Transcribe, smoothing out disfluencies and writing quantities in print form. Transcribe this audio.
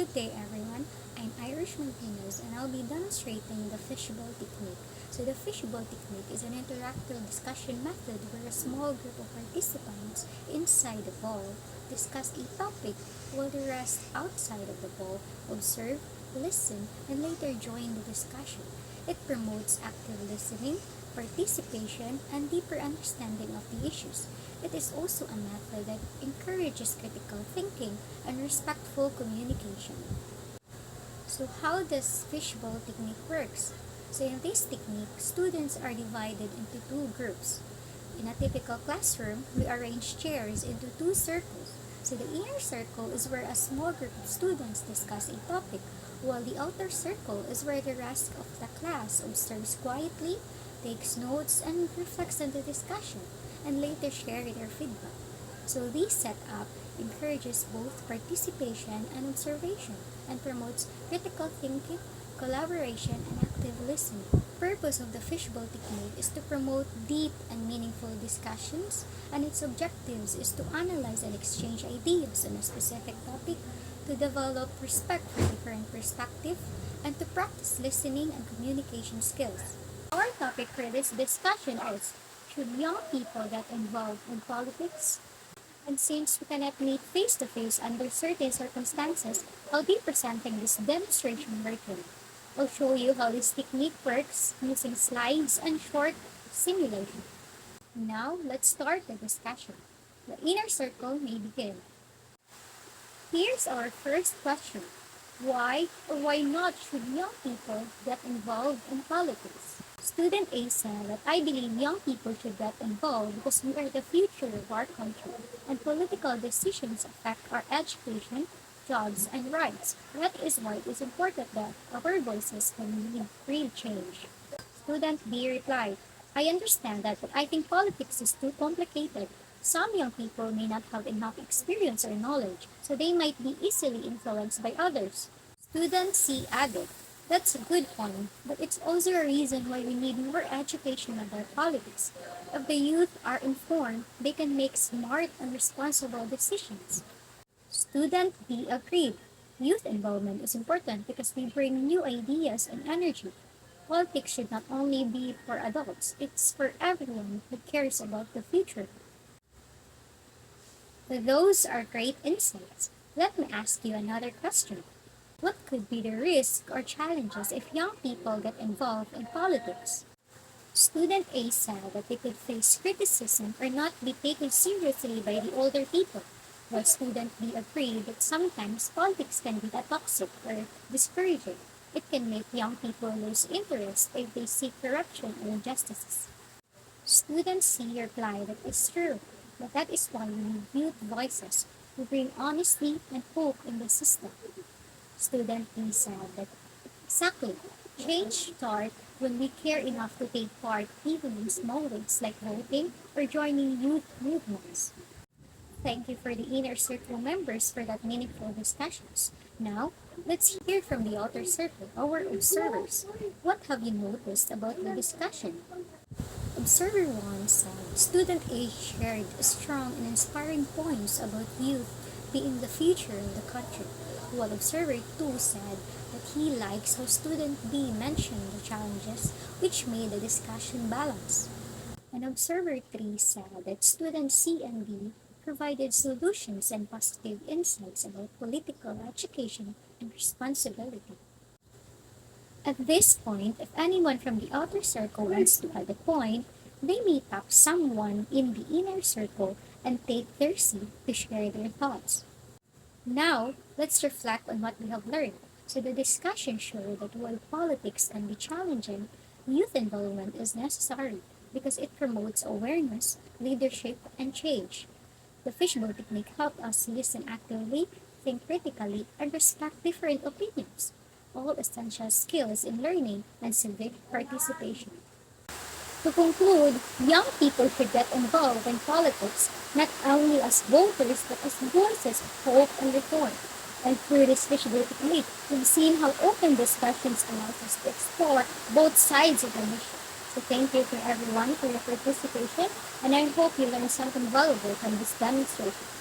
Good day, everyone. I'm Irish Martinez, and I'll be demonstrating the Fishbowl Technique. So, the Fishbowl Technique is an interactive discussion method where a small group of participants inside the bowl discuss a topic while the rest outside of the bowl observe, listen, and later join the discussion. It promotes active listening, participation, and deeper understanding of the issues. It is also a method that encourages critical thinking and respectful communication. So how does fishbowl technique works? So in this technique, students are divided into two groups. In a typical classroom, we arrange chairs into two circles. So the inner circle is where a small group of students discuss a topic, while the outer circle is where the rest of the class observes quietly, takes notes, and reflects on the discussion, and later share their feedback. So this setup encourages both participation and observation and promotes critical thinking, collaboration, and active listening. The purpose of the fishbowl technique is to promote deep and meaningful discussions, and its objectives is to analyze and exchange ideas on a specific topic, to develop respect for different perspectives, and to practice listening and communication skills. Our topic for this discussion is, should young people get involved in politics? And since we cannot meet face to face under certain circumstances, I'll be presenting this demonstration virtually. I'll show you how this technique works using slides and short simulation. Now, let's start the discussion. The inner circle may begin. Here's our first question. Why or why not should young people get involved in politics? Student A said that I believe young people should get involved because we are the future of our country, and political decisions affect our education, jobs, and rights. That is why it is important that our voices can lead real change. Student B replied, I understand that, but I think politics is too complicated. Some young people may not have enough experience or knowledge, so they might be easily influenced by others. Student C added, that's a good point, but it's also a reason why we need more education about politics. If the youth are informed, they can make smart and responsible decisions. Student B agreed. Youth involvement is important because they bring new ideas and energy. Politics should not only be for adults, it's for everyone who cares about the future. Those are great insights. Let me ask you another question. What could be the risks or challenges if young people get involved in politics? Student A said that they could face criticism or not be taken seriously by the older people, while Student B agreed that sometimes politics can be toxic or discouraging. It can make young people lose interest if they see corruption or injustices. Student C replied that it's true, but that is why we need youth voices who bring honesty and hope in the system. Student B said that exactly, change starts when we care enough to take part even in small ways like voting or joining youth movements. Thank you for the inner circle members for that meaningful discussions. Now, let's hear from the outer circle, our observers. What have you noticed about the discussion? Observer 1 said, Student A shared strong and inspiring points about youth being the future of the country, while Observer 2 said that he likes how Student B mentioned the challenges which made the discussion balanced. And Observer 3 said that Student C and D provided solutions and positive insights about political education and responsibility. At this point, if anyone from the outer circle wants to add a point, they may tap someone in the inner circle and take their seat to share their thoughts. Now, let's reflect on what we have learned. So the discussion showed that while politics can be challenging, youth involvement is necessary because it promotes awareness, leadership, and change. The fishbowl technique helped us listen actively, think critically, and respect different opinions, all essential skills in learning and civic participation. To conclude, young people should get involved in politics not only as voters but as voices of hope and reform. And through this fishbowl technique, we've seen how open discussions allow us to explore both sides of the issue. So thank you to everyone for your participation, and I hope you learned something valuable from this demonstration.